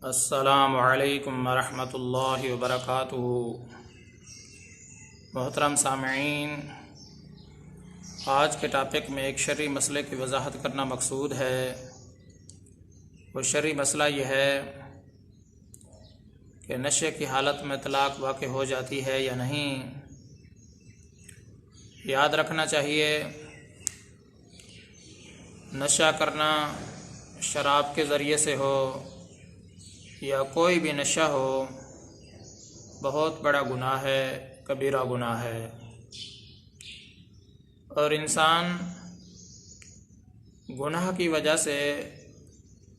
السلام علیکم ورحمۃ اللہ وبرکاتہ۔ محترم سامعین، آج کے ٹاپک میں ایک شرعی مسئلے کی وضاحت کرنا مقصود ہے۔ وہ شرعی مسئلہ یہ ہے کہ نشے کی حالت میں طلاق واقع ہو جاتی ہے یا نہیں۔ یاد رکھنا چاہیے، نشہ کرنا شراب کے ذریعے سے ہو یا کوئی بھی نشہ ہو، بہت بڑا گناہ ہے، کبیرہ گناہ ہے، اور انسان گناہ کی وجہ سے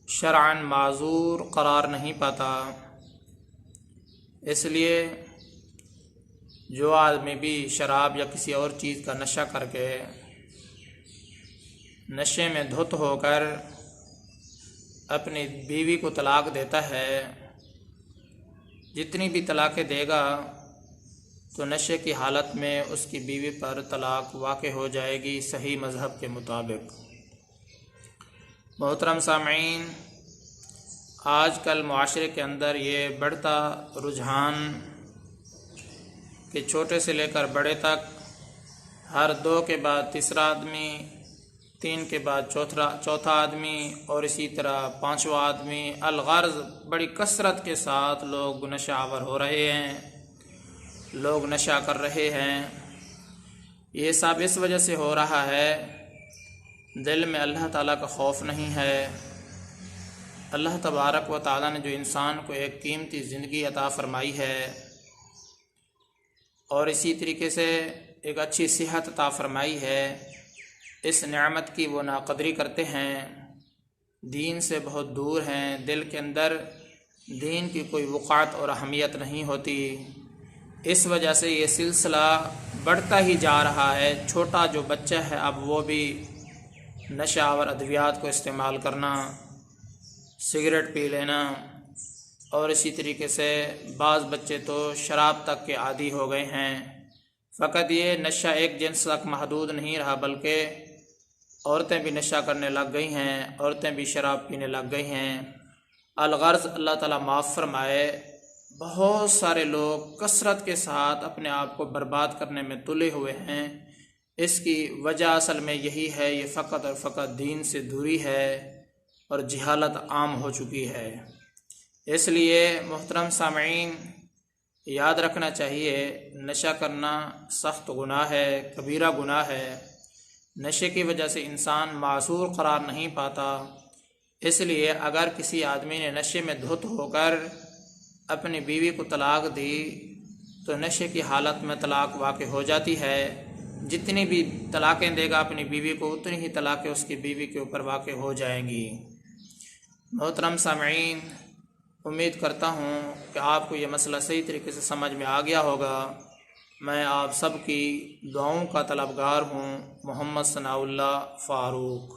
شرعاً معذور قرار نہیں پاتا۔ اس لیے جو آدمی بھی شراب یا کسی اور چیز کا نشہ کر کے نشے میں دھت ہو کر اپنی بیوی کو طلاق دیتا ہے، جتنی بھی طلاقیں دے گا تو نشے کی حالت میں اس کی بیوی پر طلاق واقع ہو جائے گی، صحیح مذہب کے مطابق۔ محترم سامعین، آج کل معاشرے کے اندر یہ بڑھتا رجحان کہ چھوٹے سے لے کر بڑے تک ہر 2 کے بعد تیسرا آدمی، 3 کے بعد چوتھا آدمی، اور اسی طرح 5واں آدمی، الغرض بڑی کثرت کے ساتھ لوگ نشہ آور ہو رہے ہیں، لوگ نشہ کر رہے ہیں۔ یہ سب اس وجہ سے ہو رہا ہے، دل میں اللہ تعالیٰ کا خوف نہیں ہے۔ اللہ تبارک و تعالیٰ نے جو انسان کو ایک قیمتی زندگی عطا فرمائی ہے اور اسی طریقے سے ایک اچھی صحت عطا فرمائی ہے، اس نعمت کی وہ ناقدری کرتے ہیں، دین سے بہت دور ہیں، دل کے اندر دین کی کوئی وقعت اور اہمیت نہیں ہوتی۔ اس وجہ سے یہ سلسلہ بڑھتا ہی جا رہا ہے۔ چھوٹا جو بچہ ہے اب وہ بھی نشہ آور ادویات کو استعمال کرنا، سگریٹ پی لینا، اور اسی طریقے سے بعض بچے تو شراب تک کے عادی ہو گئے ہیں۔ فقط یہ نشہ ایک جنس تک محدود نہیں رہا، بلکہ عورتیں بھی نشہ کرنے لگ گئی ہیں، عورتیں بھی شراب پینے لگ گئی ہیں۔ الغرض اللہ تعالیٰ معاف فرمائے، بہت سارے لوگ کثرت کے ساتھ اپنے آپ کو برباد کرنے میں تلے ہوئے ہیں۔ اس کی وجہ اصل میں یہی ہے، یہ فقط اور فقط دین سے دوری ہے اور جہالت عام ہو چکی ہے۔ اس لیے محترم سامعین، یاد رکھنا چاہیے، نشہ کرنا سخت گناہ ہے، کبیرہ گناہ ہے۔ نشے کی وجہ سے انسان معذور قرار نہیں پاتا۔ اس لیے اگر کسی آدمی نے نشے میں دھت ہو کر اپنی بیوی کو طلاق دی تو نشے کی حالت میں طلاق واقع ہو جاتی ہے۔ جتنی بھی طلاقیں دے گا اپنی بیوی کو، اتنی ہی طلاقیں اس کی بیوی کے اوپر واقع ہو جائیں گی۔ محترم سامعین، امید کرتا ہوں کہ آپ کو یہ مسئلہ صحیح طریقے سے سمجھ میں آ گیا ہوگا۔ میں آپ سب کی دعاؤں کا طلبگار ہوں۔ محمد ثناء اللہ فاروق۔